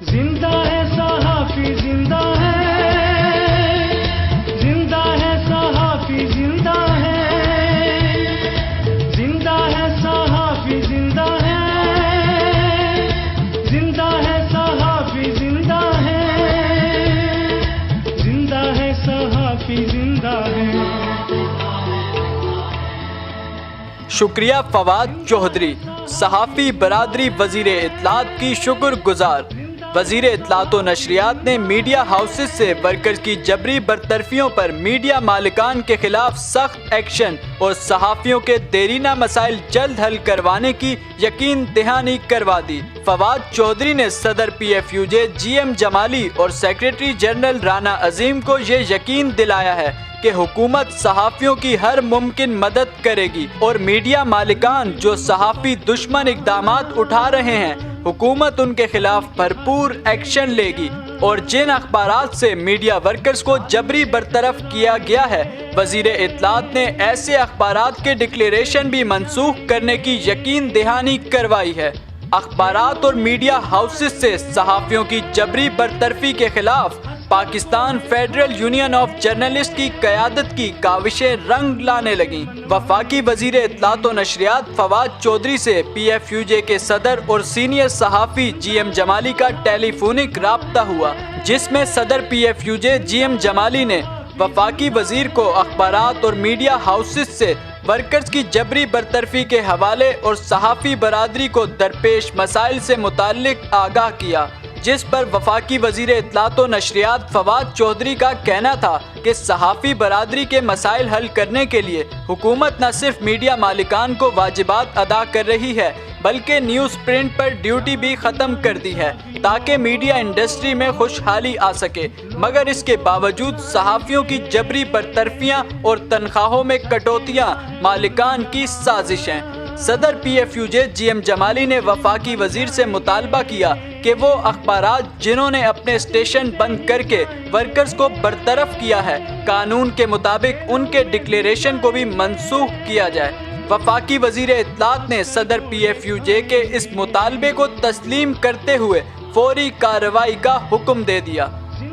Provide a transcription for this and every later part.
زندہ ہے صحافی زندہ ہے، زندہ ہے صحافی زندہ ہے، زندہ ہے صحافی زندہ ہے، زندہ ہے صحافی زندہ ہے، زندہ ہے صحافی زندہ ہے۔ شکریہ فواد چوہدری، صحافی برادری وزیر اطلاعات کی شکر گزار۔ وزیر اطلاعات و نشریات نے میڈیا ہاؤسز سے ورکرز کی جبری برطرفیوں پر میڈیا مالکان کے خلاف سخت ایکشن اور صحافیوں کے دیرینہ مسائل جلد حل کروانے کی یقین دہانی کروا دی۔ فواد چوہدری نے صدر P F U J G M Jamali اور سیکریٹری جنرل رانا عظیم کو یہ یقین دلایا ہے کہ حکومت صحافیوں کی ہر ممکن مدد کرے گی اور میڈیا مالکان جو صحافی دشمن اقدامات اٹھا رہے ہیں، حکومت ان کے خلاف بھرپور ایکشن لے گی، اور جن اخبارات سے میڈیا ورکرز کو جبری برطرف کیا گیا ہے، وزیر اطلاعات نے ایسے اخبارات کے ڈکلیریشن بھی منسوخ کرنے کی یقین دہانی کروائی ہے۔ اخبارات اور میڈیا ہاؤسز سے صحافیوں کی جبری برطرفی کے خلاف Pakistan federal union of journalist کی قیادت کی کاوشیں رنگ لانے لگیں۔ وفاقی وزیر اطلاعات و نشریات فواد چوہدری سے پی ایف یو جے کے صدر اور سینئر صحافی جی ایم جمالی کا ٹیلی فونک رابطہ ہوا، جس میں صدر P F U J G M Jamali نے وفاقی وزیر کو اخبارات اور میڈیا ہاؤسز سے ورکرز کی جبری برطرفی کے حوالے اور صحافی برادری کو درپیش مسائل سے متعلق آگاہ کیا، جس پر وفاقی وزیر اطلاعات و نشریات فواد چوہدری کا کہنا تھا کہ صحافی برادری کے مسائل حل کرنے کے لیے حکومت نہ صرف میڈیا مالکان کو واجبات ادا کر رہی ہے بلکہ نیوز پرنٹ پر ڈیوٹی بھی ختم کر دی ہے تاکہ میڈیا انڈسٹری میں خوشحالی آ سکے، مگر اس کے باوجود صحافیوں کی جبری برطرفیاں اور تنخواہوں میں کٹوتیاں مالکان کی سازش ہیں۔ صدر P F U J G M Jamali نے وفاقی وزیر سے مطالبہ کیا کہ وہ اخبارات جنہوں نے اپنے اسٹیشن بند کر کے ورکرز کو برطرف کیا ہے، قانون کے مطابق ان کے ڈکلیریشن کو بھی منسوخ کیا جائے۔ وفاقی وزیر اطلاعات نے صدر پی ایف یو جے کے اس مطالبے کو تسلیم کرتے ہوئے فوری کارروائی کا حکم دے دیا۔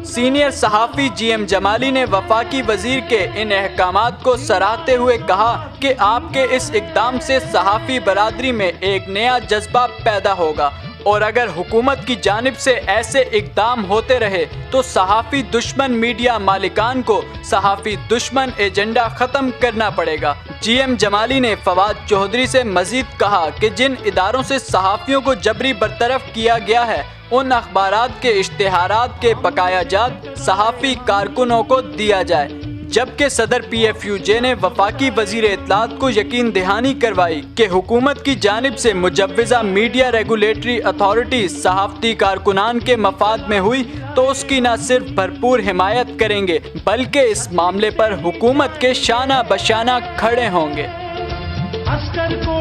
سینئر صحافی جی ایم جمالی نے وفاقی وزیر کے ان احکامات کو سراہتے ہوئے کہا کہ آپ کے اس اقدام سے صحافی برادری میں ایک نیا جذبہ پیدا ہوگا، اور اگر حکومت کی جانب سے ایسے اقدام ہوتے رہے تو صحافی دشمن میڈیا مالکان کو صحافی دشمن ایجنڈا ختم کرنا پڑے گا۔ جی ایم جمالی نے فواد چوہدری سے مزید کہا کہ جن اداروں سے صحافیوں کو جبری برطرف کیا گیا ہے، ان اخبارات کے اشتہارات کے بقایا جات صحافی کارکنوں کو دیا جائے، جبکہ صدر پی ایف یو جے نے وفاقی وزیر اطلاعات کو یقین دہانی کروائی کہ حکومت کی جانب سے مجوزہ میڈیا ریگولیٹری اتھارٹی صحافتی کارکنان کے مفاد میں ہوئی تو اس کی نہ صرف بھرپور حمایت کریں گے بلکہ اس معاملے پر حکومت کے شانہ بشانہ کھڑے ہوں گے۔ عسکر کو